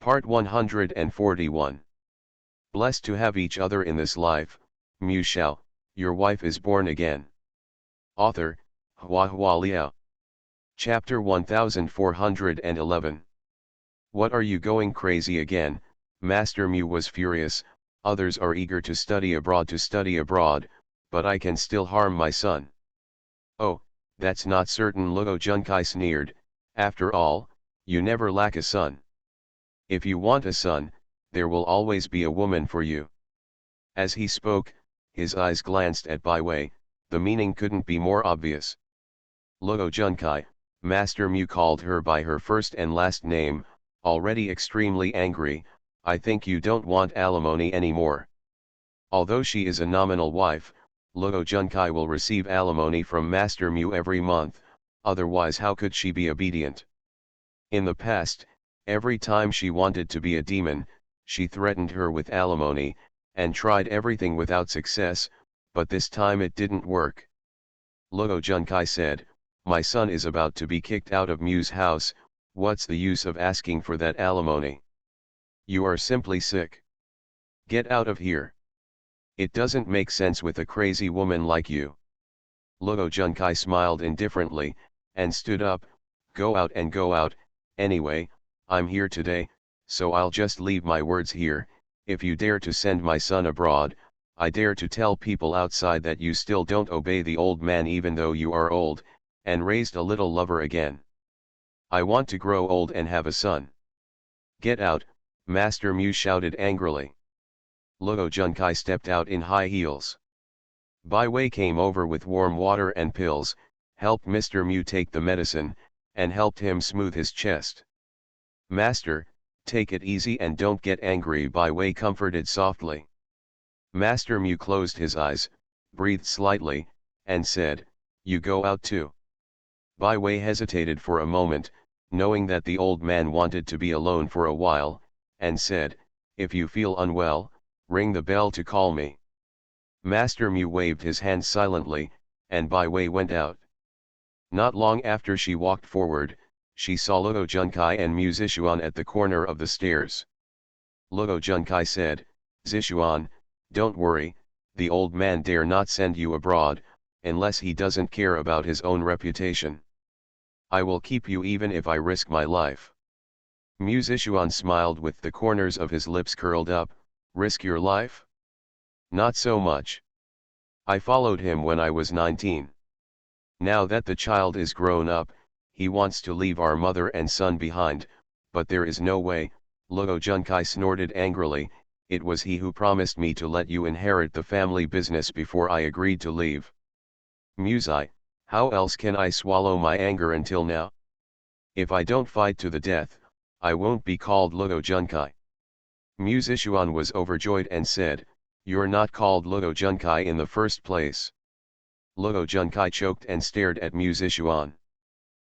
Part 141. Blessed to have each other in this life, Shao, your wife is born again. Author, Hua Liao. Chapter 1411. What are you going crazy again? Master Mu was furious. Others are eager to study abroad, but I can still harm my son. Oh, that's not certain, Luo Junkai sneered. After all, you never lack a son. If you want a son, there will always be a woman for you. As he spoke, his eyes glanced at Bai Wei. The meaning couldn't be more obvious. Luo Junkai, Master Mu called her by her first and last name, already extremely angry. I think you don't want alimony anymore. Although she is a nominal wife, Luo Junkai will receive alimony from Master Mu every month, otherwise how could she be obedient? In the past, every time she wanted to be a demon, she threatened her with alimony, and tried everything without success, but this time it didn't work. Luo Junkai said, my son is about to be kicked out of Mu's house, what's the use of asking for that alimony? You are simply sick. Get out of here. It doesn't make sense with a crazy woman like you. Luo Junkai smiled indifferently, and stood up. Go out and go out, anyway, I'm here today, so I'll just leave my words here. If you dare to send my son abroad, I dare to tell people outside that you still don't obey the old man even though you are old, and raised a little lover again. I want to grow old and have a son. Get out, Master Mu shouted angrily. Luo Junkai stepped out in high heels. Bai Wei came over with warm water and pills, helped Mr. Mu take the medicine, and helped him smooth his chest. Master, take it easy and don't get angry, Bai Wei comforted softly. Master Mu closed his eyes, breathed slightly, and said, you go out too. Bai Wei hesitated for a moment, knowing that the old man wanted to be alone for a while, and said, if you feel unwell, ring the bell to call me. Master Mu waved his hand silently, and Bai Wei went out. Not long after she walked forward, she saw Luo Junkai and Mu Zishuan at the corner of the stairs. Luo Junkai said, Zishuan, don't worry, the old man dare not send you abroad, unless he doesn't care about his own reputation. I will keep you even if I risk my life. Mu Zishuan smiled with the corners of his lips curled up. Risk your life? Not so much. I followed him when I was 19. Now that the child is grown up, he wants to leave our mother and son behind, but there is no way. Luo Junkai snorted angrily, it was he who promised me to let you inherit the family business before I agreed to leave. Muzai, how else can I swallow my anger until now? If I don't fight to the death, I won't be called Luo Junkai. Mu Zishuan was overjoyed and said, you're not called Luo Junkai in the first place. Luo Junkai choked and stared at Mu Zishuan.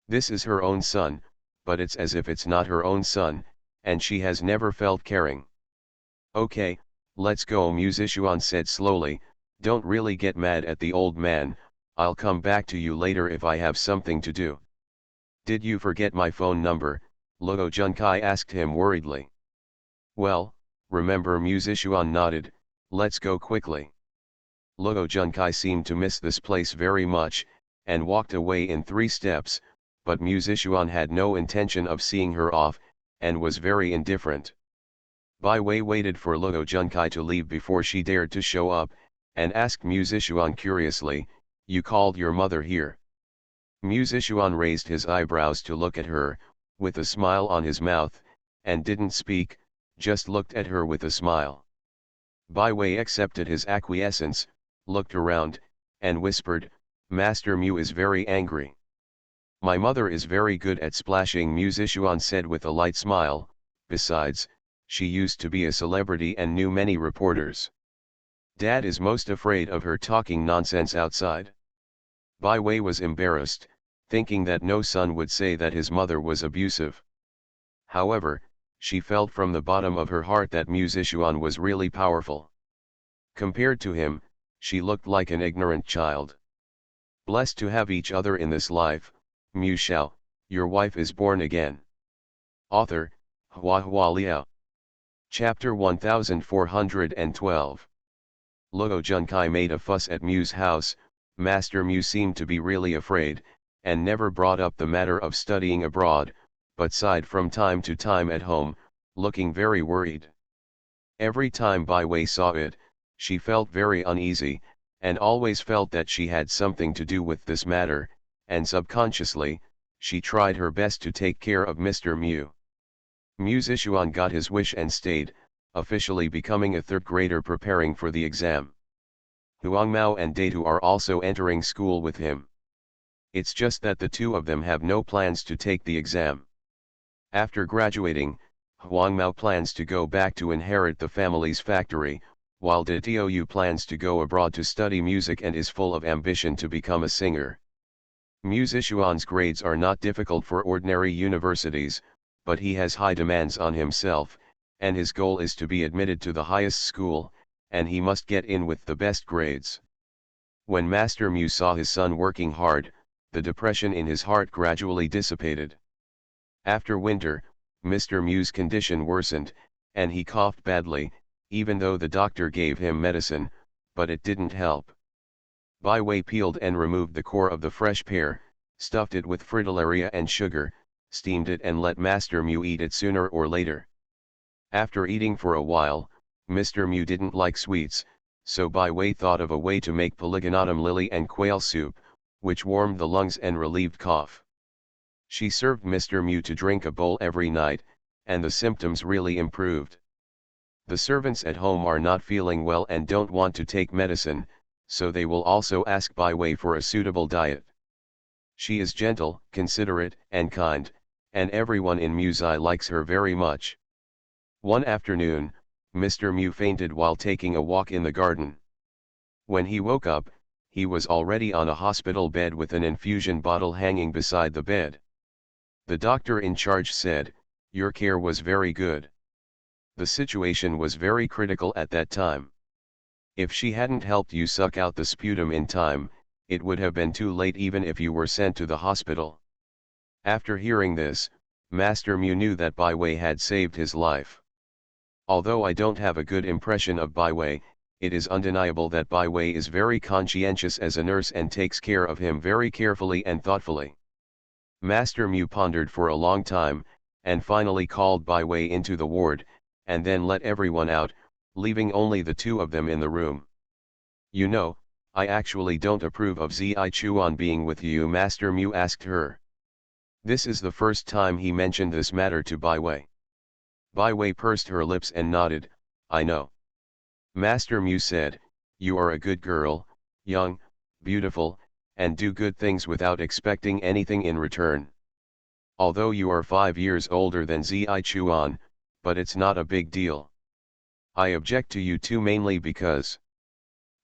This is her own son, but it's as if it's not her own son, and she has never felt caring. Okay, let's go, Mu Zishuan said slowly, don't really get mad at the old man, I'll come back to you later if I have something to do. Did you forget my phone number? Luo Junkai asked him worriedly. Well, remember, Mu Zishuan nodded, let's go quickly. Luo Junkai seemed to miss this place very much, and walked away in 3 steps, but Mu Zishuan had no intention of seeing her off, and was very indifferent. Bai Wei waited for Luo Junkai to leave before she dared to show up, and asked Mu Zishuan curiously, you called your mother here? Mu Zishuan raised his eyebrows to look at her, with a smile on his mouth, and didn't speak, just looked at her with a smile. Bai Wei accepted his acquiescence, looked around, and whispered, Master Mu is very angry. My mother is very good at splashing, Mu Zishuan said with a light smile, besides, she used to be a celebrity and knew many reporters. Dad is most afraid of her talking nonsense outside. Bai Wei was embarrassed, thinking that no son would say that his mother was abusive. However, she felt from the bottom of her heart that Mu Zishuan was really powerful. Compared to him, she looked like an ignorant child. Blessed to have each other in this life, Mu Shao, your wife is born again. Author, Hua Hua Liao. Chapter 1412. Luo Junkai made a fuss at Mu's house. Master Mu seemed to be really afraid, and never brought up the matter of studying abroad, but sighed from time to time at home, looking very worried. Every time Bai Wei saw it, she felt very uneasy, and always felt that she had something to do with this matter, and subconsciously, she tried her best to take care of Mr. Mu. Mu Zixuan got his wish and stayed, officially becoming a third grader preparing for the exam. Huangmao and Datu are also entering school with him. It's just that the two of them have no plans to take the exam. After graduating, Huangmao plans to go back to inherit the family's factory, while Datiu plans to go abroad to study music and is full of ambition to become a singer. Mu Zixuan's grades are not difficult for ordinary universities, but he has high demands on himself, and his goal is to be admitted to the highest school, and he must get in with the best grades. When Master Mu saw his son working hard, the depression in his heart gradually dissipated. After winter, Mr. Mu's condition worsened, and he coughed badly, even though the doctor gave him medicine, but it didn't help. Bai Wei peeled and removed the core of the fresh pear, stuffed it with fritillaria and sugar, steamed it and let Master Mu eat it sooner or later. After eating for a while, Mr. Mu didn't like sweets, so Bai Wei thought of a way to make polygonatum lily and quail soup, which warmed the lungs and relieved cough. She served Mr. Mu to drink a bowl every night, and the symptoms really improved. The servants at home are not feeling well and don't want to take medicine, so they will also ask Bai Wei for a suitable diet. She is gentle, considerate, and kind, and everyone in Musai likes her very much. One afternoon, Mr. Mu fainted while taking a walk in the garden. When he woke up, he was already on a hospital bed with an infusion bottle hanging beside the bed. The doctor in charge said, "Your care was very good." The situation was very critical at that time. If she hadn't helped you suck out the sputum in time, it would have been too late even if you were sent to the hospital. After hearing this, Master Mu knew that Bai Wei had saved his life. Although I don't have a good impression of Bai Wei, it is undeniable that Bai Wei is very conscientious as a nurse and takes care of him very carefully and thoughtfully. Master Mu pondered for a long time, and finally called Bai Wei into the ward, and then let everyone out, leaving only the two of them in the room. "You know, I actually don't approve of Zichuan being with you," Master Mu asked her. This is the first time he mentioned this matter to Bai Wei. Bai Wei pursed her lips and nodded, "I know." Master Mu said, "You are a good girl, young, beautiful, and do good things without expecting anything in return. Although you are 5 years older than Zichuan, but it's not a big deal. I object to you two mainly because..."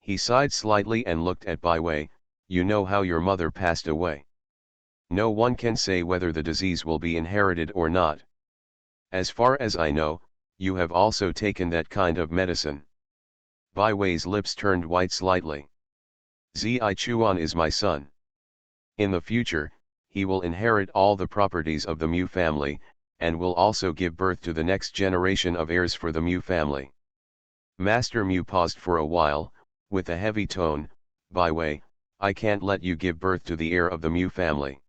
He sighed slightly and looked at Bai Wei, "You know how your mother passed away. No one can say whether the disease will be inherited or not. As far as I know, you have also taken that kind of medicine." Bai Wei's lips turned white slightly. "Zichuan is my son. In the future, he will inherit all the properties of the Mu family, and will also give birth to the next generation of heirs for the Mu family." Master Mu paused for a while, with a heavy tone, "Bai Wei, I can't let you give birth to the heir of the Mu family.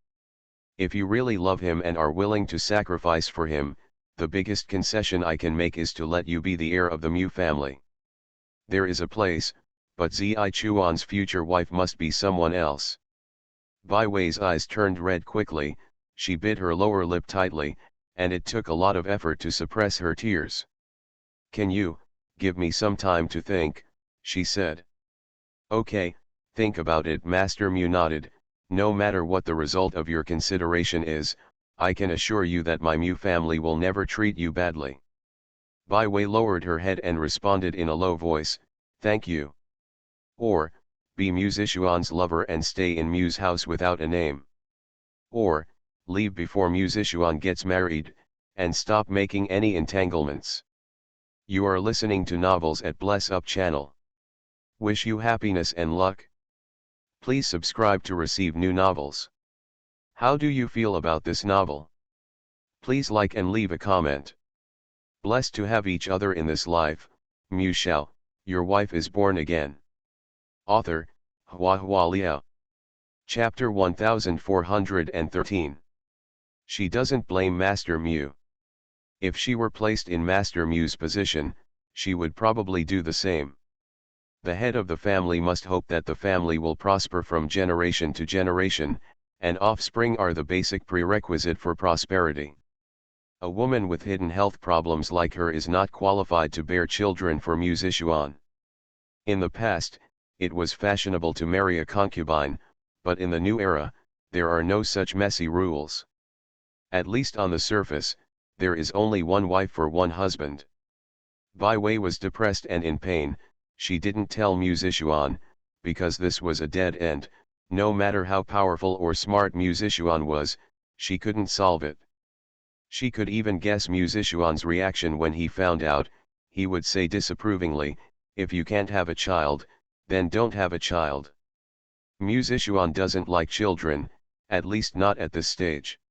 If you really love him and are willing to sacrifice for him, the biggest concession I can make is to let you be the heir of the Mu family. There is a place, but Zichuan's future wife must be someone else." Bai Wei's eyes turned red quickly, she bit her lower lip tightly, and it took a lot of effort to suppress her tears. "Can you give me some time to think?" she said. "Okay, think about it," Master Mu nodded. "No matter what the result of your consideration is, I can assure you that my Mu family will never treat you badly." Bai Wei lowered her head and responded in a low voice, "Thank you." Or, be Mu Zixuan's lover and stay in Mu's house without a name. Or, leave before Mu Zixuan gets married, and stop making any entanglements. You are listening to Novels at Bless Up channel. Wish you happiness and luck. Please subscribe to receive new novels. How do you feel about this novel? Please like and leave a comment. Blessed to have each other in this life, Shao, your wife is born again. Author, HandsomeMaleLead. Chapter 1413. She doesn't blame Master Mew. If she were placed in Master Mew's position, she would probably do the same. The head of the family must hope that the family will prosper from generation to generation, and offspring are the basic prerequisite for prosperity. A woman with hidden health problems like her is not qualified to bear children for Mew Zishuan. In the past, it was fashionable to marry a concubine, but in the new era, there are no such messy rules. At least on the surface, there is only one wife for one husband. Bai Wei was depressed and in pain. She didn't tell Mew Zishuan, because this was a dead end. No matter how powerful or smart Mew Zishuan was, she couldn't solve it. She could even guess Mew Zishuan's reaction when he found out. He would say disapprovingly, "If you can't have a child, then don't have a child." Mew Zishuan doesn't like children, at least not at this stage.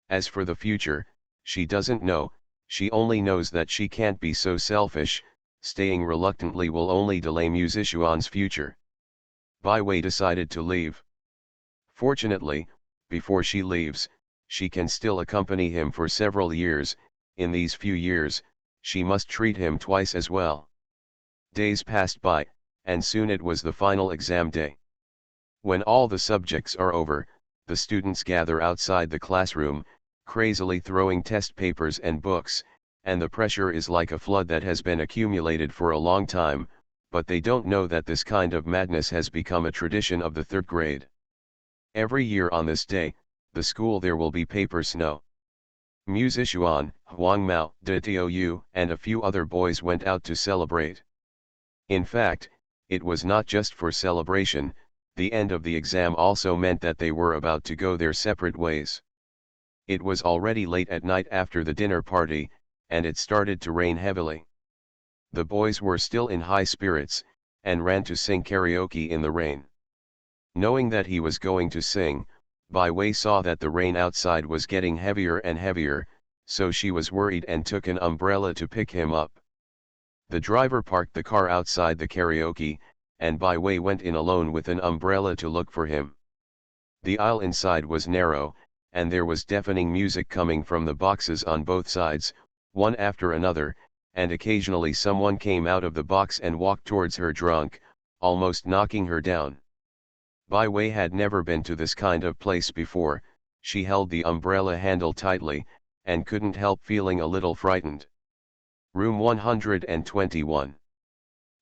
As for the future, she doesn't know. She only knows that she can't be so selfish. Staying reluctantly will only delay Mew Zishuan's future. Bai Wei decided to leave. Fortunately, before she leaves, she can still accompany him for several years. In these few years, she must treat him twice as well. Days passed by, and soon it was the final exam day. When all the subjects are over, the students gather outside the classroom, crazily throwing test papers and books, and the pressure is like a flood that has been accumulated for a long time, but they don't know that this kind of madness has become a tradition of the third grade. Every year on this day, the school there will be paper snow. Mew Zishuan, Huang Mao, De Tou, and a few other boys went out to celebrate. In fact, it was not just for celebration. The end of the exam also meant that they were about to go their separate ways. It was already late at night after the dinner party, and it started to rain heavily. The boys were still in high spirits, and ran to sing karaoke in the rain. Knowing that he was going to sing, Bai Wei saw that the rain outside was getting heavier and heavier, so she was worried and took an umbrella to pick him up. The driver parked the car outside the karaoke, and Bai Wei went in alone with an umbrella to look for him. The aisle inside was narrow, and there was deafening music coming from the boxes on both sides, one after another, and occasionally someone came out of the box and walked towards her drunk, almost knocking her down. Bai Wei had never been to this kind of place before. She held the umbrella handle tightly, and couldn't help feeling a little frightened. Room 121.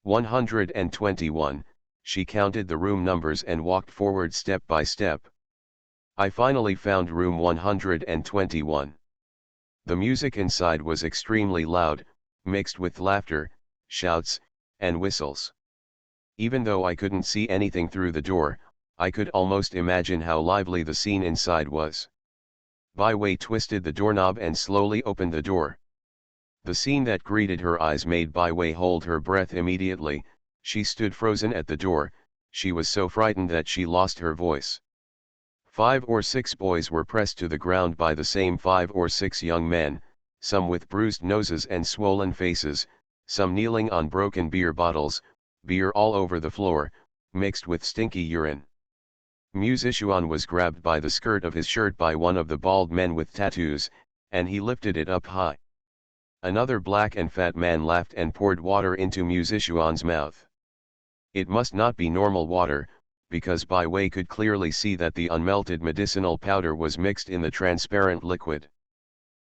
121, she counted the room numbers and walked forward step by step. I finally found room 121. The music inside was extremely loud, mixed with laughter, shouts, and whistles. Even though I couldn't see anything through the door, I could almost imagine how lively the scene inside was. Bai Wei twisted the doorknob and slowly opened the door. The scene that greeted her eyes made Bai Wei hold her breath immediately. She stood frozen at the door. She was so frightened that she lost her voice. 5 or 6 boys were pressed to the ground by the same 5 or 6 young men, some with bruised noses and swollen faces, some kneeling on broken beer bottles, beer all over the floor, mixed with stinky urine. Mew Zishuan was grabbed by the skirt of his shirt by one of the bald men with tattoos, and he lifted it up high. Another black and fat man laughed and poured water into Mew Zishuan's mouth. It must not be normal water, because Bai Wei could clearly see that the unmelted medicinal powder was mixed in the transparent liquid.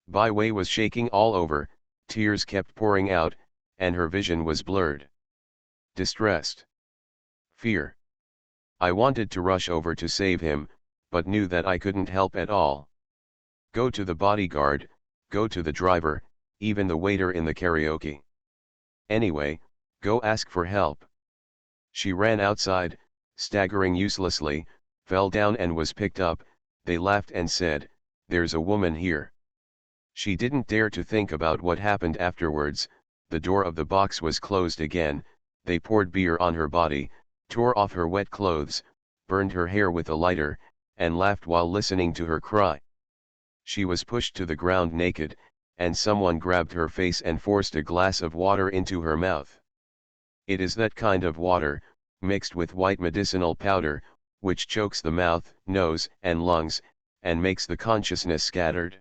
Bai Wei was shaking all over, tears kept pouring out, and her vision was blurred. Distressed. Fear. I wanted to rush over to save him, but knew that I couldn't help at all. Go to the bodyguard, go to the driver, even the waiter in the karaoke. Anyway, go ask for help. She ran outside, staggering uselessly, fell down and was picked up. They laughed and said, "There's a woman here." She didn't dare to think about what happened afterwards. The door of the box was closed again. They poured beer on her body, tore off her wet clothes, burned her hair with a lighter, and laughed while listening to her cry. She was pushed to the ground naked, and someone grabbed her face and forced a glass of water into her mouth. It is that kind of water, mixed with white medicinal powder, which chokes the mouth, nose, and lungs, and makes the consciousness scattered.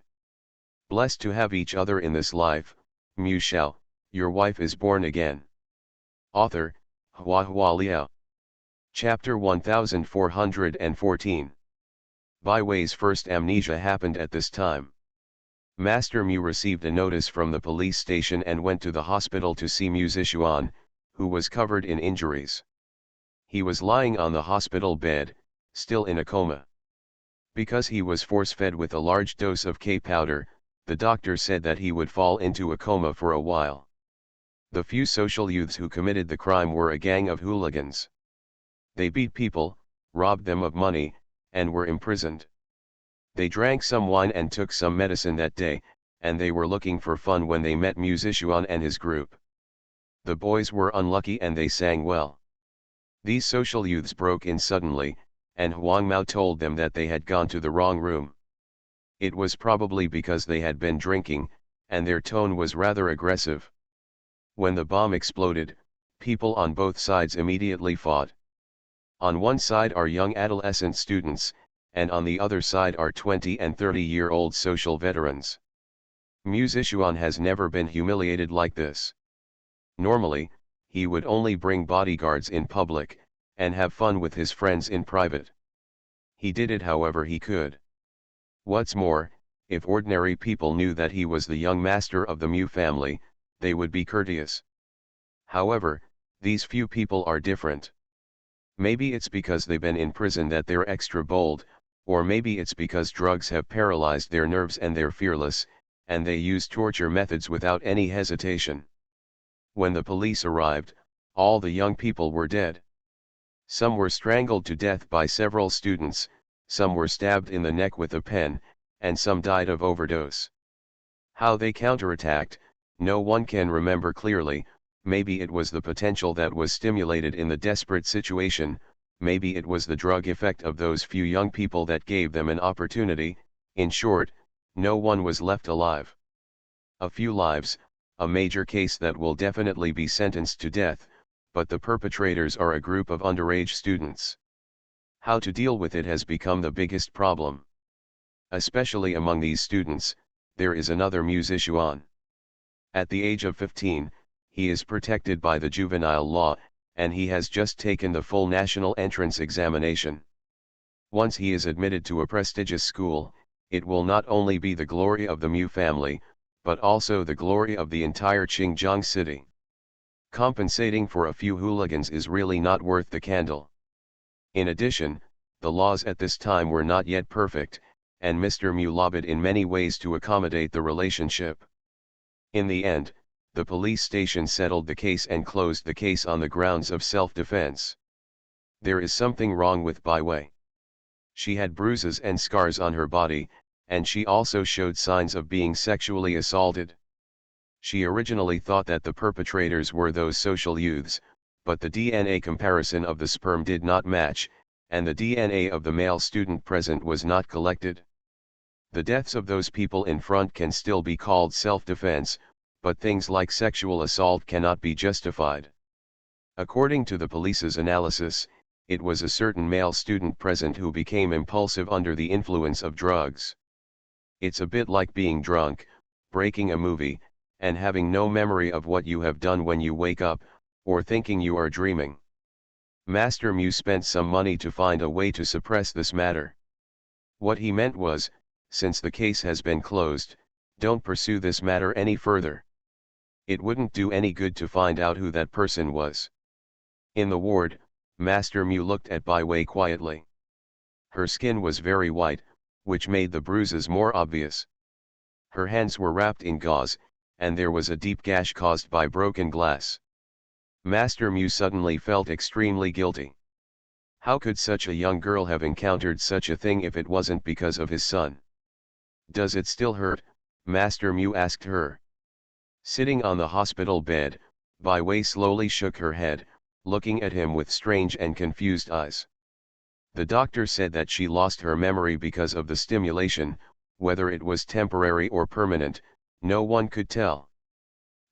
Blessed to have each other in this life, Shao, your wife is born again. Author, HandsomeMaleLead. Chapter 1414. Bai Wei's first amnesia happened at this time. Master Mu received a notice from the police station and went to the hospital to see Mu Zishuan, who was covered in injuries. He was lying on the hospital bed, still in a coma. Because he was force-fed with a large dose of K powder, the doctor said that he would fall into a coma for a while. The few social youths who committed the crime were a gang of hooligans. They beat people, robbed them of money, and were imprisoned. They drank some wine and took some medicine that day, and they were looking for fun when they met Mu Zishuan and his group. The boys were unlucky and they sang well. These social youths broke in suddenly, and Huang Mao told them that they had gone to the wrong room. It was probably because they had been drinking, and their tone was rather aggressive. When the bomb exploded, people on both sides immediately fought. On one side are young adolescent students, and on the other side are 20 and 30-year-old social veterans. Mu Zishuan has never been humiliated like this. Normally, he would only bring bodyguards in public, and have fun with his friends in private. He did it however he could. What's more, if ordinary people knew that he was the young master of the Mu family, they would be courteous. However, these few people are different. Maybe it's because they've been in prison that they're extra bold, or maybe it's because drugs have paralyzed their nerves and they're fearless, and they use torture methods without any hesitation. When the police arrived, all the young people were dead. Some were strangled to death by several students, some were stabbed in the neck with a pen, and some died of overdose. How they counterattacked, no one can remember clearly. Maybe it was the potential that was stimulated in the desperate situation, maybe it was the drug effect of those few young people that gave them an opportunity. In short, no one was left alive. A few lives, a major case that will definitely be sentenced to death, but the perpetrators are a group of underage students. How to deal with it has become the biggest problem. Especially among these students, there is another Mu Zishuan. At the age of 15, he is protected by the juvenile law, and he has just taken the full national entrance examination. Once he is admitted to a prestigious school, it will not only be the glory of the Mu family, but also the glory of the entire Xinjiang city. Compensating for a few hooligans is really not worth the candle. In addition, the laws at this time were not yet perfect, and Mr. Mu lobbied in many ways to accommodate the relationship. In the end, the police station settled the case and closed the case on the grounds of self-defense. There is something wrong with Bai Wei. She had bruises and scars on her body, and she also showed signs of being sexually assaulted. She originally thought that the perpetrators were those social youths, but the DNA comparison of the sperm did not match, and the DNA of the male student present was not collected. The deaths of those people in front can still be called self-defense, but things like sexual assault cannot be justified. According to the police's analysis, it was a certain male student present who became impulsive under the influence of drugs. It's a bit like being drunk, breaking a movie, and having no memory of what you have done when you wake up, or thinking you are dreaming. Master Mu spent some money to find a way to suppress this matter. What he meant was, since the case has been closed, don't pursue this matter any further. It wouldn't do any good to find out who that person was. In the ward, Master Mu looked at Bai Wei quietly. Her skin was very white, which made the bruises more obvious. Her hands were wrapped in gauze, and there was a deep gash caused by broken glass. Master Mu suddenly felt extremely guilty. How could such a young girl have encountered such a thing if it wasn't because of his son? Does it still hurt? Master Mu asked her. Sitting on the hospital bed, Bai Wei slowly shook her head, looking at him with strange and confused eyes. The doctor said that she lost her memory because of the stimulation, whether it was temporary or permanent, No one could tell.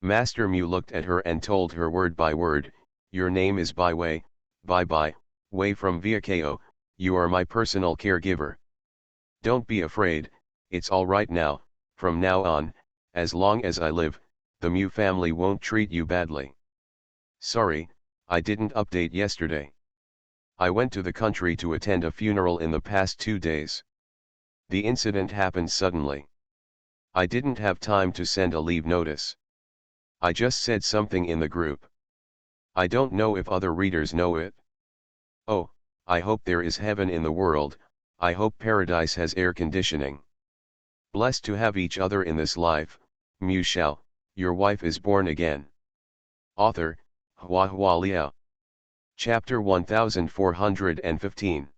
Master Mu looked at her and told her word by word, "Your name is Bai Wei, Wei from Viakeo, you are my personal caregiver. Don't be afraid, it's all right now, from now on, as long as I live, the Mu family won't treat you badly. Sorry, I didn't update yesterday. I went to the country to attend a funeral in the past 2 days. The incident happened suddenly. I didn't have time to send a leave notice. I just said something in the group. I don't know if other readers know it. Oh, I hope there is heaven in the world, I hope paradise has air conditioning. Blessed to have each other in this life, Mu Shao, your wife is born again." Author, Hua Liao. Chapter 1415.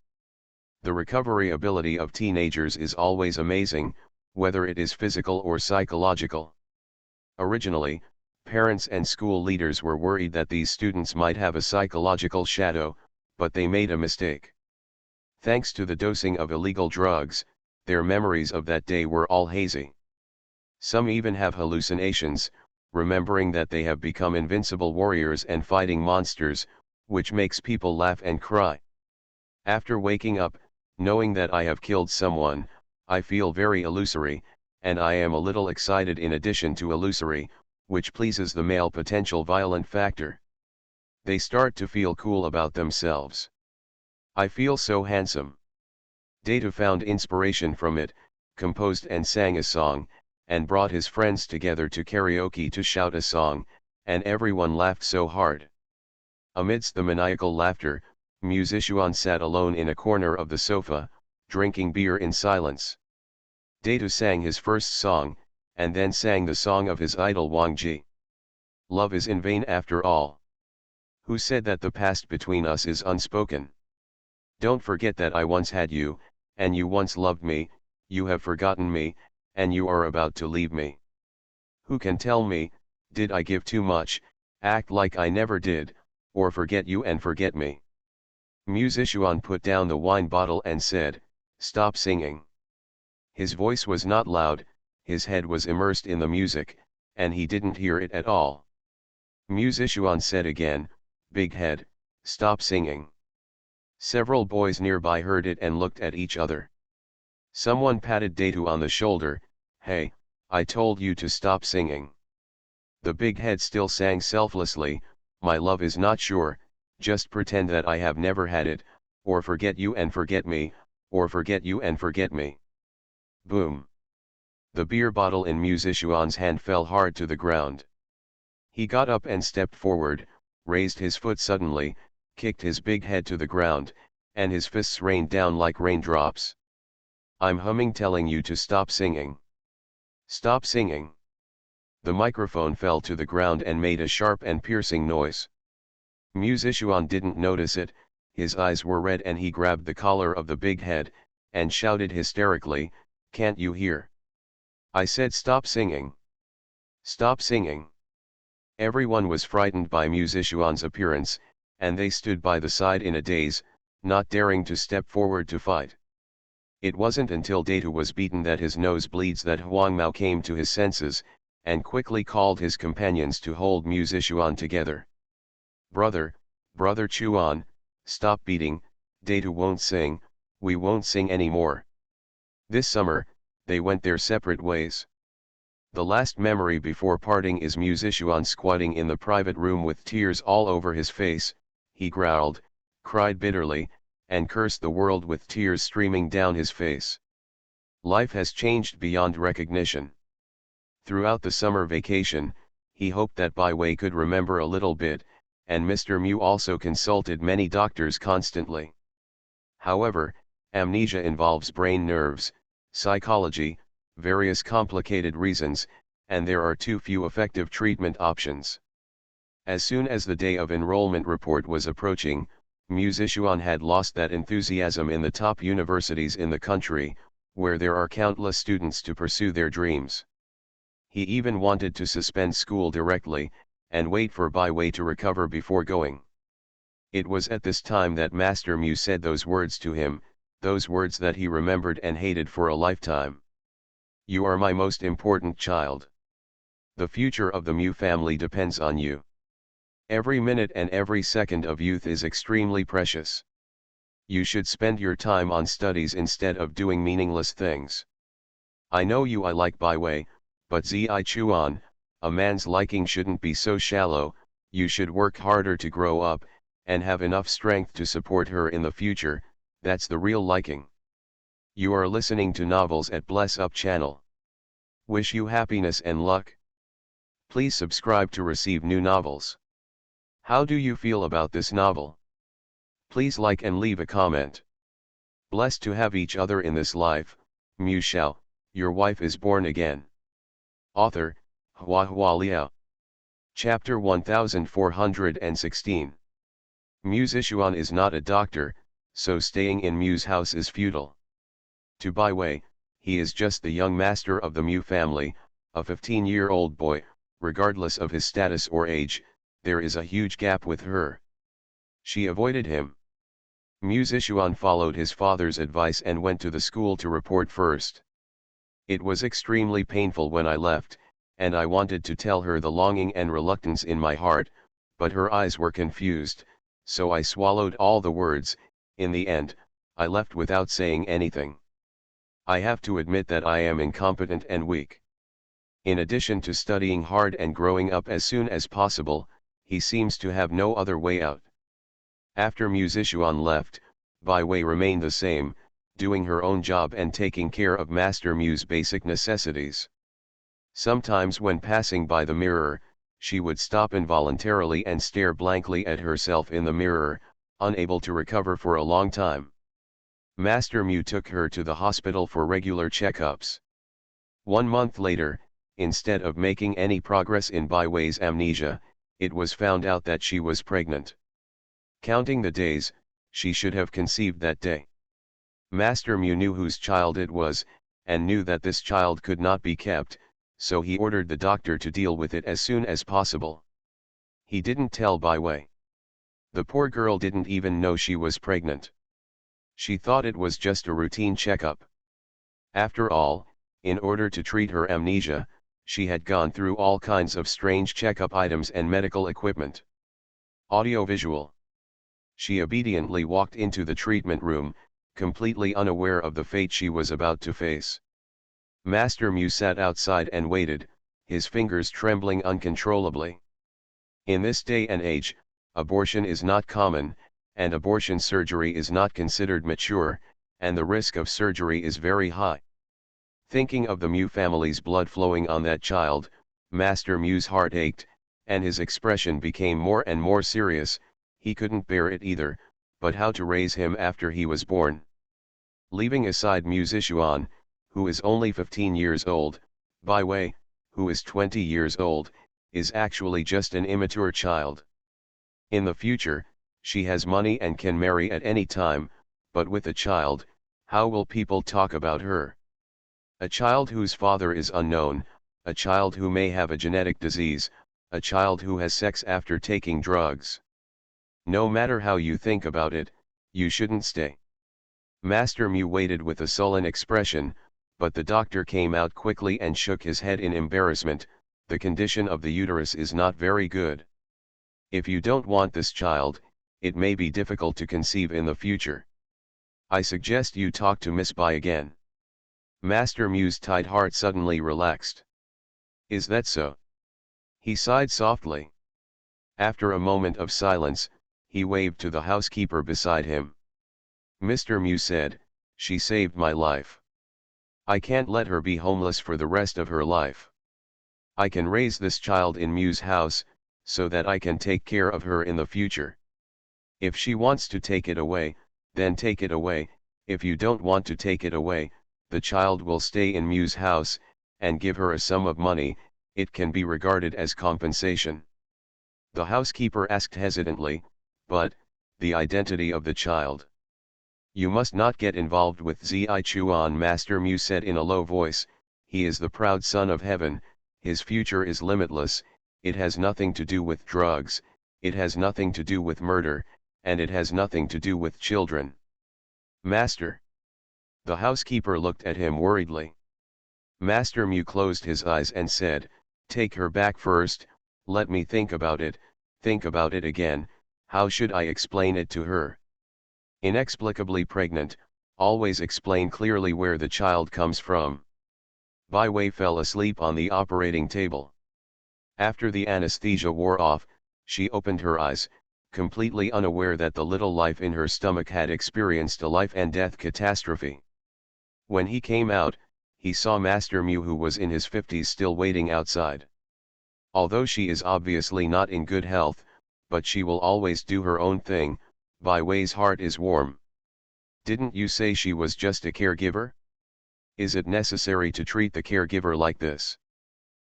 The recovery ability of teenagers is always amazing, whether it is physical or psychological. Originally, parents and school leaders were worried that these students might have a psychological shadow, but they made a mistake. Thanks to the dosing of illegal drugs, their memories of that day were all hazy. Some even have hallucinations, remembering that they have become invincible warriors and fighting monsters, which makes people laugh and cry. After waking up, knowing that I have killed someone, I feel very illusory, and I am a little excited in addition to illusory, which pleases the male potential violent factor. They start to feel cool about themselves. I feel so handsome. Data found inspiration from it, composed and sang a song, and brought his friends together to karaoke to shout a song, and everyone laughed so hard. Amidst the maniacal laughter, Musician sat alone in a corner of the sofa, drinking beer in silence. Data sang his first song, and then sang the song of his idol Wang Ji. Love is in vain after all. Who said that the past between us is unspoken? Don't forget that I once had you, and you once loved me, you have forgotten me, and you are about to leave me. Who can tell me, did I give too much, act like I never did, or forget you and forget me? Musician put down the wine bottle and said, "Stop singing." His voice was not loud, his head was immersed in the music, and he didn't hear it at all. Musician said again, "Big head, stop singing." Several boys nearby heard it and looked at each other. Someone patted Datu on the shoulder, "Hey, I told you to stop singing." The big head still sang selflessly, "My love is not sure, just pretend that I have never had it, or forget you and forget me, or forget you and forget me." Boom. The beer bottle in Musician's hand fell hard to the ground. He got up and stepped forward, raised his foot suddenly, kicked his big head to the ground, and his fists rained down like raindrops. "I'm humming telling you to stop singing. Stop singing." The microphone fell to the ground and made a sharp and piercing noise. Musician didn't notice it, his eyes were red and he grabbed the collar of the big head, and shouted hysterically, "Can't you hear? I said stop singing. Stop singing." Everyone was frightened by Musician's appearance, and they stood by the side in a daze, not daring to step forward to fight. It wasn't until Data was beaten that his nose bleeds that Huang Mao came to his senses, and quickly called his companions to hold Musician together. Brother Chuan, stop beating, Data won't sing, we won't sing anymore." This summer, they went their separate ways. The last memory before parting is Musician squatting in the private room with tears all over his face. He growled, cried bitterly, and cursed the world with tears streaming down his face. Life has changed beyond recognition. Throughout the summer vacation, he hoped that Bai Wei could remember a little bit, and Mr. Mu also consulted many doctors constantly. However, amnesia involves brain nerves, psychology, various complicated reasons, and there are too few effective treatment options. As soon as the day of enrollment report was approaching, Musician had lost that enthusiasm in the top universities in the country, where there are countless students to pursue their dreams. He even wanted to suspend school directly, and wait for Bai Wei to recover before going. It was at this time that Master Mu said those words to him, those words that he remembered and hated for a lifetime. "You are my most important child. The future of the Mu family depends on you. Every minute and every second of youth is extremely precious. You should spend your time on studies instead of doing meaningless things. I know you I like by way, but Zi Chuan, a man's liking shouldn't be so shallow. You should work harder to grow up, and have enough strength to support her in the future. That's the real liking. You are listening to Novels at Bless Up channel. Wish you happiness and luck. Please subscribe to receive new novels. How do you feel about this novel? Please like and leave a comment. Blessed to have each other in this life. Mu Shao, your wife is born again. Author, HandsomeMaleLead. Chapter 1416. Mu Zishuan is not a doctor, so staying in Mu's house is futile. To Bai Wei, he is just the young master of the Mu family, a 15-year-old boy. Regardless of his status or age, there is a huge gap with her. She avoided him. Mu Zishuan followed his father's advice and went to the school to report first. It was extremely painful when I left, and I wanted to tell her the longing and reluctance in my heart, but her eyes were confused, so I swallowed all the words. In the end, I left without saying anything. I have to admit that I am incompetent and weak. In addition to studying hard and growing up as soon as possible, he seems to have no other way out. After Mu Zishuan left, Bai Wei remained the same, doing her own job and taking care of Master Mu's basic necessities. Sometimes when passing by the mirror, she would stop involuntarily and stare blankly at herself in the mirror, unable to recover for a long time. Master Mu took her to the hospital for regular checkups. 1 month later, instead of making any progress in Bai Wei's amnesia, it was found out that she was pregnant. Counting the days, she should have conceived that day. Master Mu knew whose child it was, and knew that this child could not be kept, so he ordered the doctor to deal with it as soon as possible. He didn't tell Bai Wei. The poor girl didn't even know she was pregnant. She thought it was just a routine checkup. After all, in order to treat her amnesia, she had gone through all kinds of strange checkup items and medical equipment. Audiovisual. She obediently walked into the treatment room, completely unaware of the fate she was about to face. Master Mu sat outside and waited, his fingers trembling uncontrollably. In this day and age, abortion is not common, and abortion surgery is not considered mature, and the risk of surgery is very high. Thinking of the Mu family's blood flowing on that child, Master Mu's heart ached, and his expression became more and more serious. He couldn't bear it either, but how to raise him after he was born? Leaving aside Mu Zishuan, who is only 15 years old, Bai Wei, who is 20 years old, is actually just an immature child. In the future, she has money and can marry at any time, but with a child, how will people talk about her? A child whose father is unknown, a child who may have a genetic disease, a child who has sex after taking drugs. No matter how you think about it, you shouldn't stay. Master Mu waited with a sullen expression, but the doctor came out quickly and shook his head in embarrassment. The condition of the uterus is not very good. If you don't want this child, it may be difficult to conceive in the future. I suggest you talk to Miss Bai again. Master Mu's tight heart suddenly relaxed. Is that so? He sighed softly. After a moment of silence, he waved to the housekeeper beside him. Mr. Mu said, "She saved my life. I can't let her be homeless for the rest of her life. I can raise this child in Mu's house, so that I can take care of her in the future. If she wants to take it away, then take it away. If you don't want to take it away, the child will stay in Mu's house, and give her a sum of money. It can be regarded as compensation." The housekeeper asked hesitantly, "But, the identity of the child?" "You must not get involved with Zi Chuan," Master Mu said in a low voice. "He is the proud son of heaven, his future is limitless. It has nothing to do with drugs, it has nothing to do with murder, and it has nothing to do with children." "Master." The housekeeper looked at him worriedly. Master Mu closed his eyes and said, Take her back first, let me think about it again, how should I explain it to her? Inexplicably pregnant, always explain clearly where the child comes from. Bai Wei fell asleep on the operating table. After the anesthesia wore off, she opened her eyes, completely unaware that the little life in her stomach had experienced a life and death catastrophe. When he came out, he saw Master Mu, who was in his 50s, still waiting outside. Although she is obviously not in good health, but she will always do her own thing, Bai Wei's heart is warm. Didn't you say she was just a caregiver? Is it necessary to treat the caregiver like this?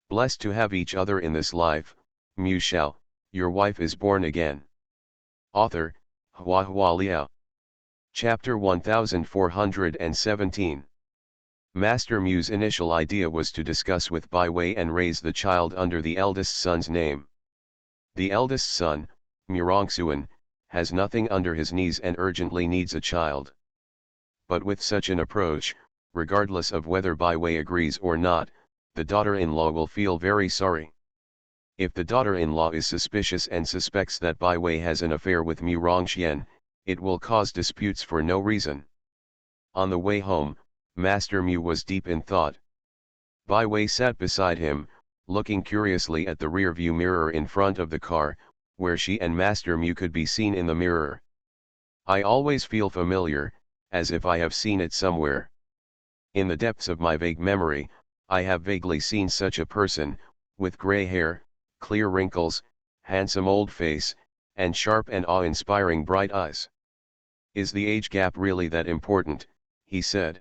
Blessed to have each other in this life, Mu Shao, your wife is born again. Author, Hua Liao. Chapter 1417. Master Mu's initial idea was to discuss with Bai Wei and raise the child under the eldest son's name. The eldest son, Murongxuan, has nothing under his knees and urgently needs a child. But with such an approach, regardless of whether Bai Wei agrees or not, the daughter-in-law will feel very sorry. If the daughter-in-law is suspicious and suspects that Bai Wei has an affair with Murongxian, it will cause disputes for no reason. On the way home, Master Mu was deep in thought. Bai Wei sat beside him, looking curiously at the rear-view mirror in front of the car, where she and Master Mu could be seen in the mirror. I always feel familiar, as if I have seen it somewhere. In the depths of my vague memory, I have vaguely seen such a person, with grey hair, clear wrinkles, handsome old face, and sharp and awe-inspiring bright eyes. Is the age gap really that important? He said.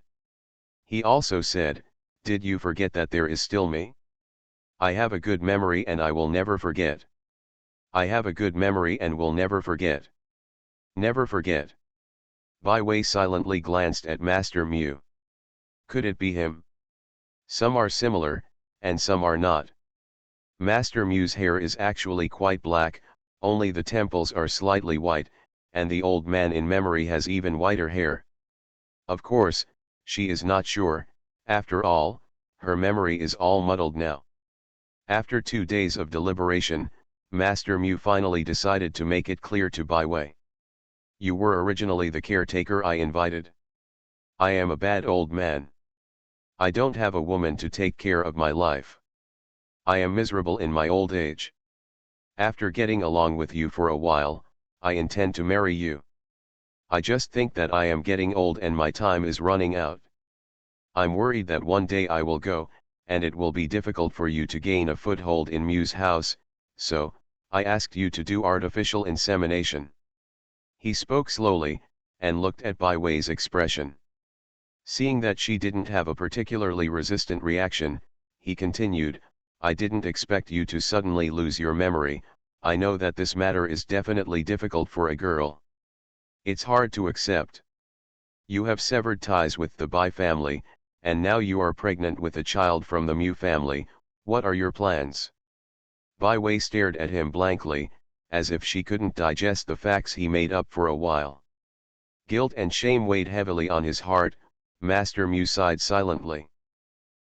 He also said, did you forget that there is still me? I have a good memory and I will never forget. I have a good memory and will never forget. Never forget. Bai Wei silently glanced at Master Mu. Could it be him? Some are similar, and some are not. Master Mu's hair is actually quite black, only the temples are slightly white, and the old man in memory has even whiter hair. Of course, she is not sure, after all, her memory is all muddled now. After 2 days of deliberation, Master Mu finally decided to make it clear to Bai Wei. You were originally the caretaker I invited. I am a bad old man. I don't have a woman to take care of my life. I am miserable in my old age. After getting along with you for a while, I intend to marry you. I just think that I am getting old and my time is running out. I'm worried that one day I will go, and it will be difficult for you to gain a foothold in Mu's house, so, I asked you to do artificial insemination. He spoke slowly, and looked at Bai Wei's expression. Seeing that she didn't have a particularly resistant reaction, he continued, I didn't expect you to suddenly lose your memory. I know that this matter is definitely difficult for a girl. It's hard to accept. You have severed ties with the Bai family, and now you are pregnant with a child from the Mu family. What are your plans? Bai Wei stared at him blankly, as if she couldn't digest the facts he made up for a while. Guilt and shame weighed heavily on his heart. Master Mu sighed silently.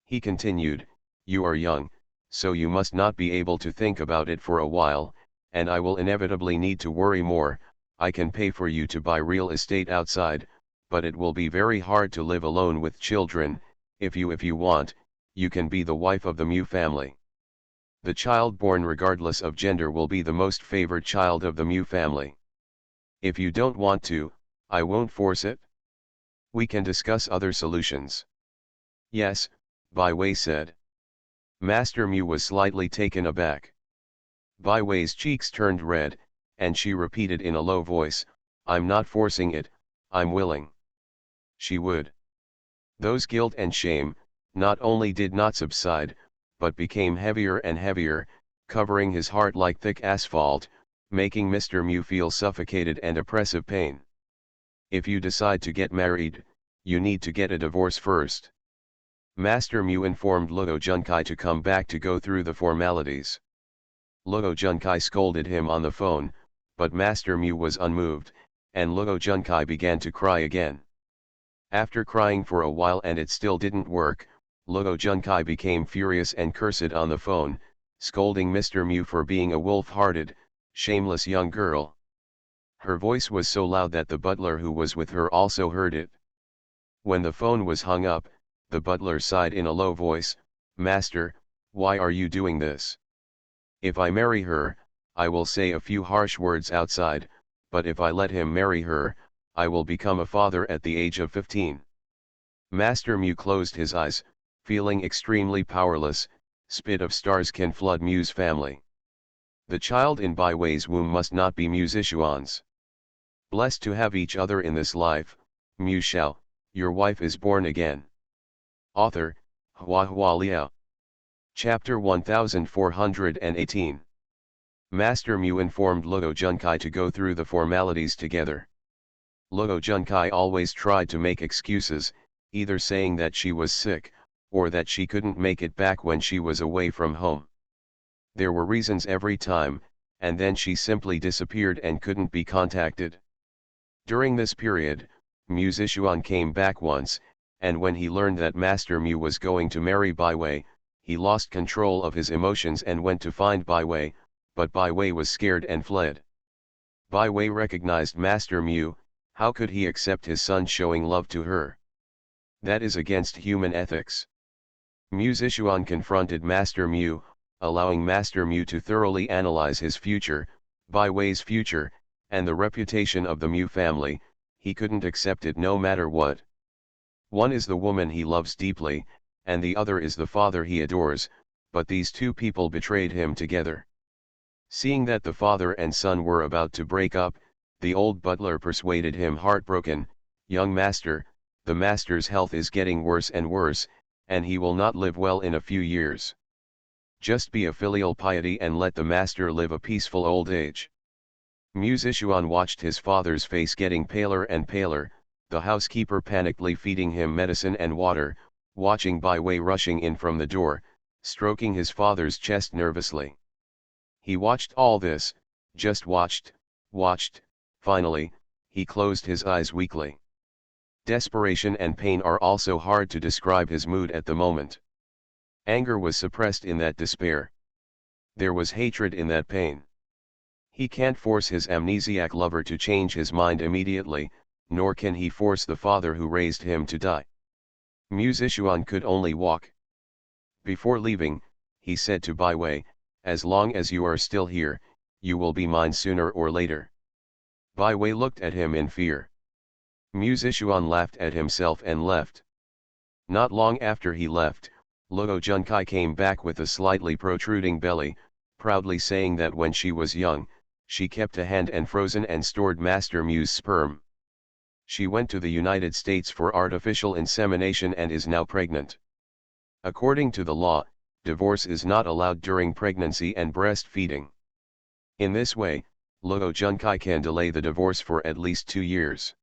He continued, you are young, so you must not be able to think about it for a while, and I will inevitably need to worry more. I can pay for you to buy real estate outside, but it will be very hard to live alone with children. If you want, you can be the wife of the Mu family. The child born regardless of gender will be the most favored child of the Mu family. If you don't want to, I won't force it. We can discuss other solutions. Yes, Bai Wei said. Master Mu was slightly taken aback. Bai Wei's cheeks turned red, and she repeated in a low voice, I'm not forcing it, I'm willing. She would. Those guilt and shame, not only did not subside, but became heavier and heavier, covering his heart like thick asphalt, making Mr. Mu feel suffocated and oppressive pain. If you decide to get married, you need to get a divorce first. Master Mu informed Luo Junkai to come back to go through the formalities. Luo Junkai scolded him on the phone, but Master Mu was unmoved, and Luo Junkai began to cry again. After crying for a while and it still didn't work, Luo Junkai became furious and cursed on the phone, scolding Mr. Mew for being a wolf-hearted, shameless young girl. Her voice was so loud that the butler who was with her also heard it. When the phone was hung up, the butler sighed in a low voice, "Master, why are you doing this? If I marry her, I will say a few harsh words outside, but if I let him marry her, I will become a father at the age of 15. Master Mew closed his eyes, feeling extremely powerless. Spit of stars can flood Mew's family. The child in Bai Wei's womb must not be Mew Zishuan's. Blessed to have each other in this life, Mew Shao, your wife is born again. Author, Hua Hua Liao. Chapter 1418. Master Mew informed Luo Junkai to go through the formalities together. Luo Junkai always tried to make excuses, either saying that she was sick, or that she couldn't make it back when she was away from home. There were reasons every time, and then she simply disappeared and couldn't be contacted. During this period, Mew Zishuan came back once, and when he learned that Master Mew was going to marry Bai Wei, he lost control of his emotions and went to find Bai Wei, but Bai Wei was scared and fled. Bai Wei recognized Master Mew. How could he accept his son showing love to her? That is against human ethics. Mew Zishuan confronted Master Mew, allowing Master Mew to thoroughly analyze his future, Bai Wei's future, and the reputation of the Mew family. He couldn't accept it no matter what. One is the woman he loves deeply, and the other is the father he adores, but these two people betrayed him together. Seeing that the father and son were about to break up, the old butler persuaded him, heartbroken, "Young master, the master's health is getting worse and worse, and he will not live well in a few years. Just be a filial piety and let the master live a peaceful old age." Mew Zishuan watched his father's face getting paler and paler, the housekeeper panickedly feeding him medicine and water, watching Bai Wei rushing in from the door, stroking his father's chest nervously. He watched all this, just watched. Finally, he closed his eyes weakly. Desperation and pain are also hard to describe his mood at the moment. Anger was suppressed in that despair. There was hatred in that pain. He can't force his amnesiac lover to change his mind immediately, nor can he force the father who raised him to die. Mew Zishuan could only walk. Before leaving, he said to Bai Wei, "As long as you are still here, you will be mine sooner or later." Bai Wei looked at him in fear. Mew Zishuan laughed at himself and left. Not long after he left, Luo Junkai came back with a slightly protruding belly, proudly saying that when she was young, she kept a hand and frozen and stored Master Mew's sperm. She went to the United States for artificial insemination and is now pregnant. According to the law, divorce is not allowed during pregnancy and breastfeeding. In this way, Luo Junkai can delay the divorce for at least 2 years.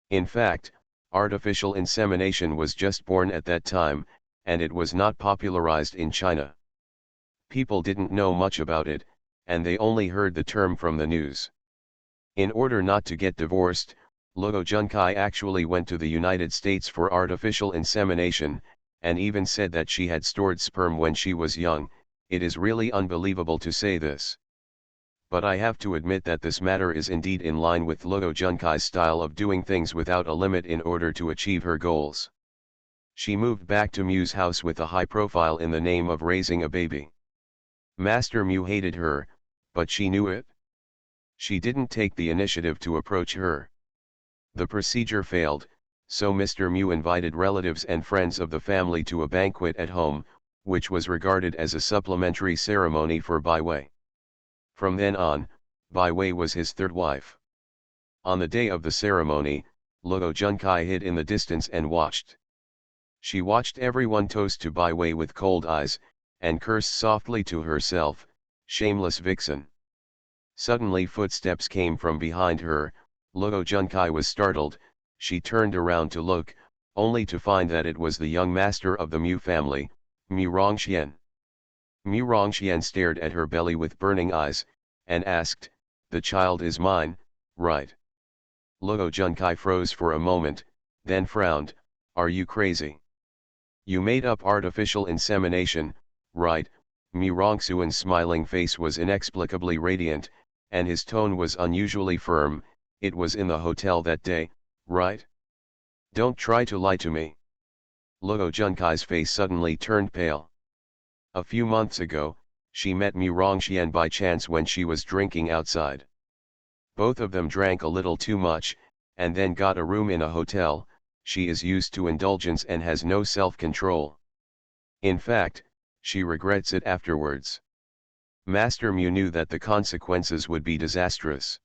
In fact, artificial insemination was just born at that time, and it was not popularized in China. People didn't know much about it, and they only heard the term from the news. In order not to get divorced, Luo Junkai actually went to the United States for artificial insemination, and even said that she had stored sperm when she was young. It is really unbelievable to say this. But I have to admit that this matter is indeed in line with Luo Junkai's style of doing things without a limit in order to achieve her goals. She moved back to Mew's house with a high profile in the name of raising a baby. Master Mew hated her, but she knew it. She didn't take the initiative to approach her. The procedure failed, so Mr. Mew invited relatives and friends of the family to a banquet at home, which was regarded as a supplementary ceremony for Bai Wei. From then on, Bai Wei was his third wife. On the day of the ceremony, Luo Junkai hid in the distance and watched. She watched everyone toast to Bai Wei with cold eyes, and cursed softly to herself, "Shameless vixen." Suddenly footsteps came from behind her. Luo Junkai was startled. She turned around to look, only to find that it was the young master of the Mew family, Mew Rongxian. Mew Rongxian stared at her belly with burning eyes, and asked, "The child is mine, right?" Luo Junkai froze for a moment, then frowned, "Are you crazy? You made up artificial insemination, right, Mi Rongsuen's smiling face was inexplicably radiant, and his tone was unusually firm. It was in the hotel that day, right? Don't try to lie to me. Luo Junkai's face suddenly turned pale. A few months ago, she met Mi Rongxian by chance when she was drinking outside. Both of them drank a little too much, and then got a room in a hotel. She is used to indulgence and has no self-control. In fact, she regrets it afterwards. Master Mu knew that the consequences would be disastrous.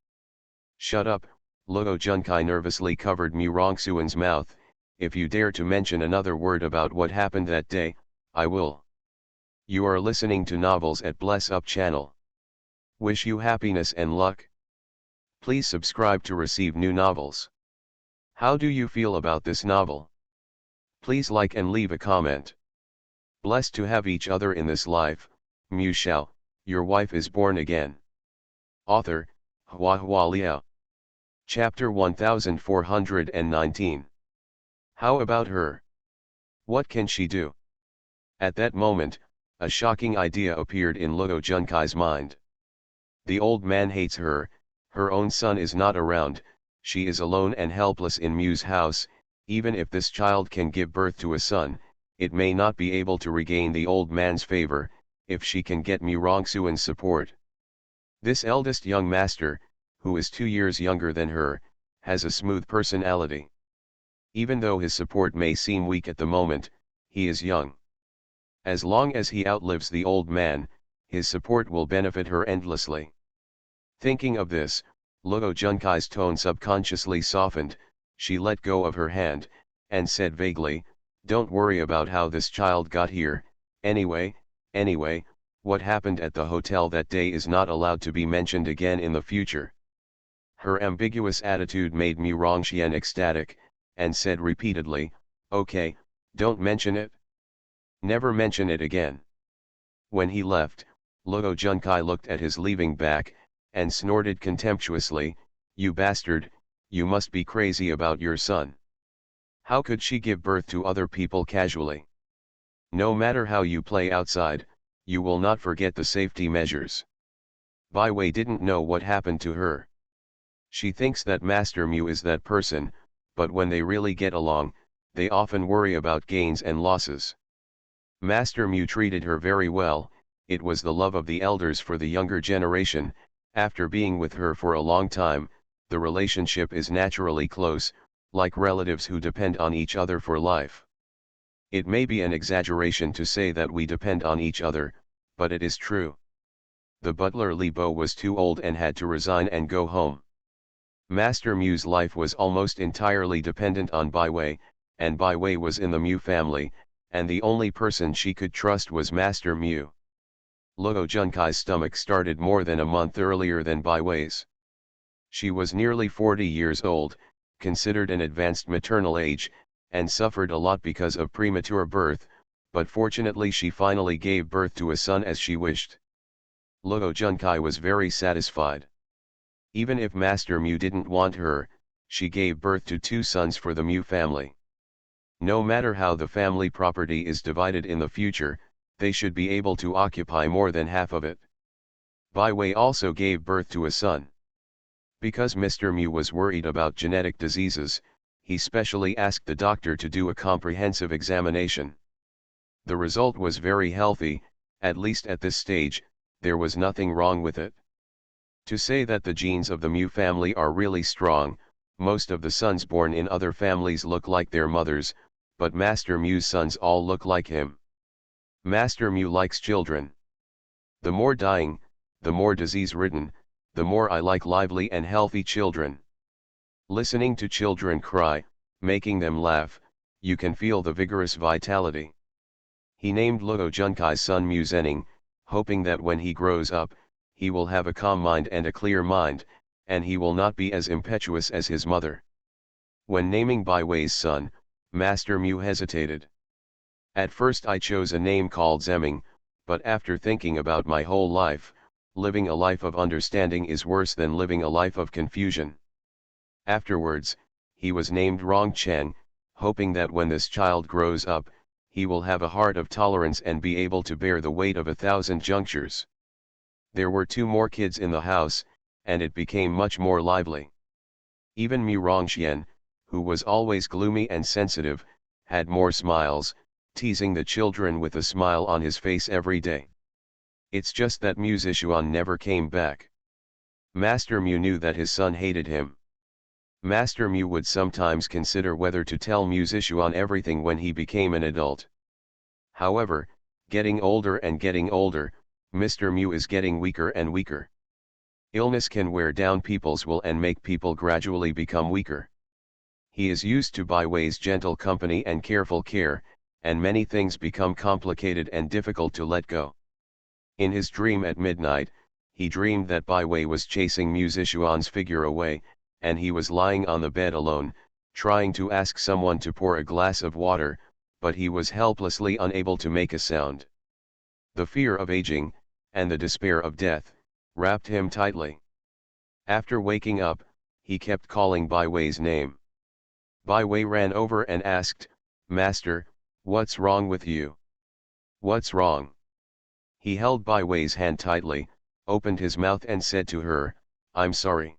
Shut up, Luo Junkai nervously covered Mi Rongsuen's mouth. If you dare to mention another word about what happened that day, I will. You are listening to Novels at Bless Up channel. Wish you happiness and luck. Please subscribe to receive new novels. How do you feel about this novel? Please like and leave a comment. Blessed to have each other in this life, Mu Shao, your wife is born again. Author, Hua Liao. Chapter 1419. How about her? What can she do? At that moment, a shocking idea appeared in Luo Junkai's mind. The old man hates her, her own son is not around, she is alone and helpless in Mu's house. Even if this child can give birth to a son, it may not be able to regain the old man's favor, if she can get Mi Rongsuen's support. This eldest young master, who is 2 years younger than her, has a smooth personality. Even though his support may seem weak at the moment, he is young. As long as he outlives the old man, his support will benefit her endlessly. Thinking of this, Luo Junkai's tone subconsciously softened. She let go of her hand, and said vaguely, "Don't worry about how this child got here. Anyway, what happened at the hotel that day is not allowed to be mentioned again in the future." Her ambiguous attitude made Mi Rongxian ecstatic, and said repeatedly, "Okay, don't mention it. Never mention it again." When he left, Luo Junkai looked at his leaving back, and snorted contemptuously, "You bastard, you must be crazy about your son. How could she give birth to other people casually? No matter how you play outside, you will not forget the safety measures." Bai Wei didn't know what happened to her. She thinks that Master Mu is that person, but when they really get along, they often worry about gains and losses. Master Mu treated her very well. It was the love of the elders for the younger generation. After being with her for a long time, the relationship is naturally close, like relatives who depend on each other for life. It may be an exaggeration to say that we depend on each other, but it is true. The butler Li Bo was too old and had to resign and go home. Master Mu's life was almost entirely dependent on Bai Wei, and Bai Wei was in the Mu family, and the only person she could trust was Master Mu. Luo Junkai's stomach started more than a month earlier than Bai Wei's. She was nearly 40 years old, considered an advanced maternal age, and suffered a lot because of premature birth, but fortunately she finally gave birth to a son as she wished. Luo Junkai was very satisfied. Even if Master Mu didn't want her, she gave birth to 2 sons for the Mu family. No matter how the family property is divided in the future, they should be able to occupy more than half of it. Bai Wei also gave birth to a son. Because Mr. Mu was worried about genetic diseases, he specially asked the doctor to do a comprehensive examination. The result was very healthy. At least at this stage, there was nothing wrong with it. To say that the genes of the Mu family are really strong, most of the sons born in other families look like their mothers, but Master Mu's sons all look like him. Master Mu likes children. The more dying, the more disease-ridden, the more I like lively and healthy children. Listening to children cry, making them laugh, you can feel the vigorous vitality. He named Luo Junkai's son Mu Zening, hoping that when he grows up, he will have a calm mind and a clear mind, and he will not be as impetuous as his mother. When naming Bai Wei's son, Master Mu hesitated. At first I chose a name called Zeming, but after thinking about my whole life, living a life of understanding is worse than living a life of confusion. Afterwards, he was named Rongcheng, hoping that when this child grows up, he will have a heart of tolerance and be able to bear the weight of 1,000 junctures. There were 2 more kids in the house, and it became much more lively. Even Mu Rongxian, who was always gloomy and sensitive, had more smiles, teasing the children with a smile on his face every day. It's just that Mu Zishuan never came back. Master Mu knew that his son hated him. Master Mu would sometimes consider whether to tell Mu Zishuan everything when he became an adult. However, getting older and getting older, Mr. Mu is getting weaker and weaker. Illness can wear down people's will and make people gradually become weaker. He is used to Bai Wei's gentle company and careful care, and many things become complicated and difficult to let go. In his dream at midnight, he dreamed that Bai Wei was chasing Mu Zishuan's figure away, and he was lying on the bed alone, trying to ask someone to pour a glass of water, but he was helplessly unable to make a sound. The fear of aging, and the despair of death, wrapped him tightly. After waking up, he kept calling Bai Wei's name. Bai Wei ran over and asked, "Master, what's wrong with you? What's wrong?" He held Bai Wei's hand tightly, opened his mouth and said to her, "I'm sorry.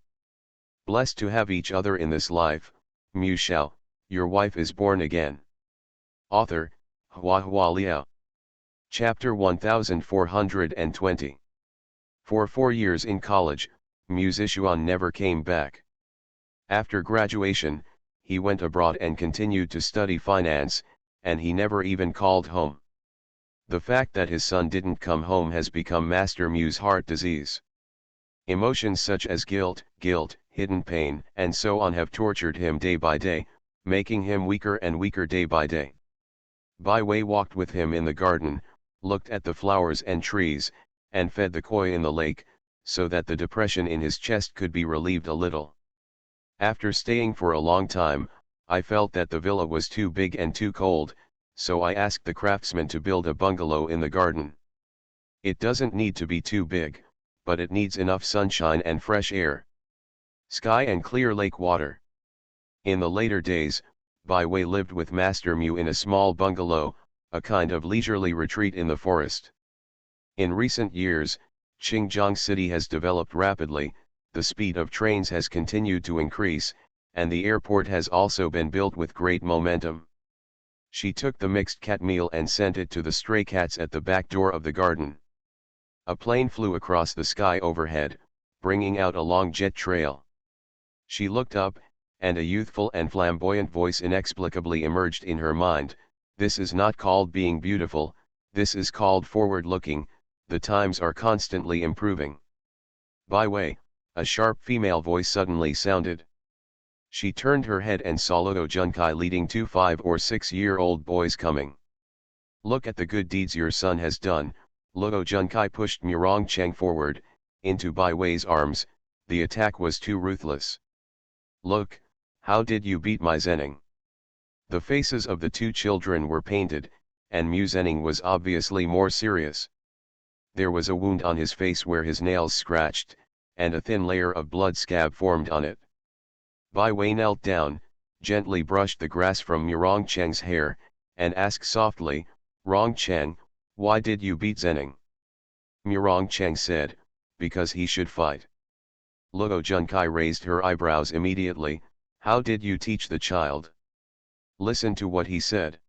Blessed to have each other in this life, Mu Shao, your wife is born again." Author, Hua Liao. Chapter 1420. For 4 years in college, Mu Zishuan never came back. After graduation, he went abroad and continued to study finance, and he never even called home. The fact that his son didn't come home has become Master Mu's heart disease. Emotions such as guilt, hidden pain, and so on have tortured him day by day, making him weaker and weaker day by day. Bai Wei walked with him in the garden, looked at the flowers and trees, and fed the koi in the lake, so that the depression in his chest could be relieved a little. After staying for a long time, I felt that the villa was too big and too cold, so I asked the craftsman to build a bungalow in the garden. It doesn't need to be too big, but it needs enough sunshine and fresh air, sky and clear lake water. In the later days, Bai Wei lived with Master Mu in a small bungalow, a kind of leisurely retreat in the forest. In recent years, Xinjiang city has developed rapidly, the speed of trains has continued to increase, and the airport has also been built with great momentum. She took the mixed cat meal and sent it to the stray cats at the back door of the garden. A plane flew across the sky overhead, bringing out a long jet trail. She looked up, and a youthful and flamboyant voice inexplicably emerged in her mind, "This is not called being beautiful, this is called forward-looking, the times are constantly improving." "Bai Wei," a sharp female voice suddenly sounded. She turned her head and saw Luo Junkai leading 2 5- or 6-year-old boys coming. "Look at the good deeds your son has done." Luo Junkai pushed Mu Rongcheng forward, into Bai Wei's arms. The attack was too ruthless. "Look, how did you beat my Zening?" The faces of the 2 children were painted, and Mu Zening was obviously more serious. There was a wound on his face where his nails scratched, and a thin layer of blood scab formed on it. Bai Wei knelt down, gently brushed the grass from Mu Rongcheng's hair, and asked softly, "Rongcheng, why did you beat Zening?" Mu Rongcheng said, "Because he should fight." Luo Junkai raised her eyebrows immediately. "How did you teach the child?" "Listen to what he said."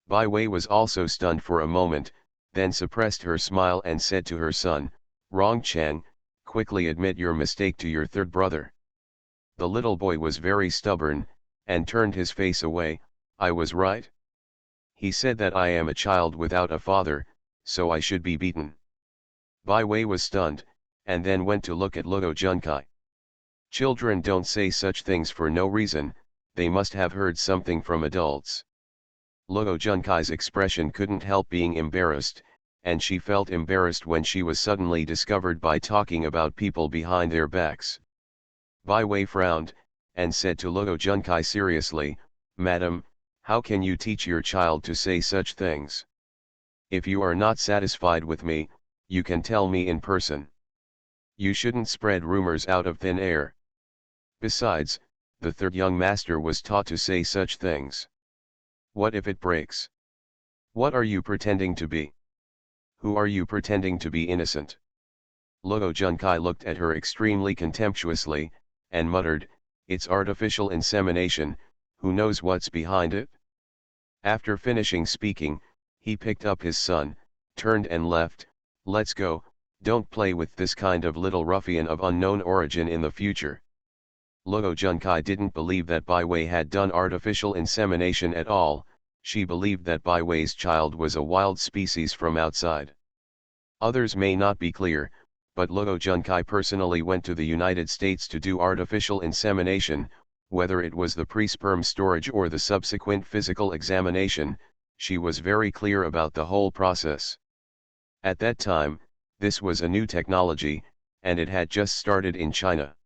Bai Wei was also stunned for a moment, then suppressed her smile and said to her son, "Rongcheng, quickly admit your mistake to your third brother." The little boy was very stubborn, and turned his face away. "I was right. He said that I am a child without a father, so I should be beaten." Bai Wei was stunned, and then went to look at Luo Junkai. Children don't say such things for no reason, they must have heard something from adults. Luo Junkai's expression couldn't help being embarrassed, and she felt embarrassed when she was suddenly discovered by talking about people behind their backs. Bai Wei frowned, and said to Luo Junkai seriously, "Madam, how can you teach your child to say such things? If you are not satisfied with me, you can tell me in person. You shouldn't spread rumors out of thin air." Besides, the third young master was taught to say such things. What if it breaks? What are you pretending to be? Who are you pretending to be innocent? Luo Junkai looked at her extremely contemptuously, and muttered, "It's artificial insemination, who knows what's behind it?" After finishing speaking, he picked up his son, turned and left. "Let's go, don't play with this kind of little ruffian of unknown origin in the future." Luo Junkai didn't believe that Bai Wei had done artificial insemination at all. She believed that Bai Wei's child was a wild species from outside. Others may not be clear, but Luo Junkai personally went to the United States to do artificial insemination. Whether it was the pre-sperm storage or the subsequent physical examination, she was very clear about the whole process. At that time, this was a new technology, and it had just started in China.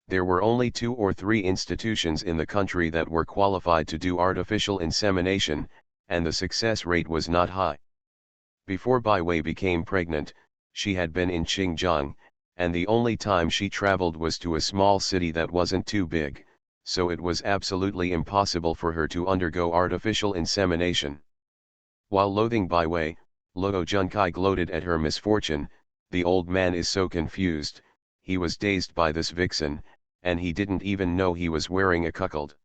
There were only 2 or 3 institutions in the country that were qualified to do artificial insemination, and the success rate was not high. Before Bai Wei became pregnant, she had been in Xinjiang, and the only time she traveled was to a small city that wasn't too big, so it was absolutely impossible for her to undergo artificial insemination. While loathing Bai Wei, Luo Junkai gloated at her misfortune. The old man is so confused, he was dazed by this vixen, and he didn't even know he was wearing a cuckold.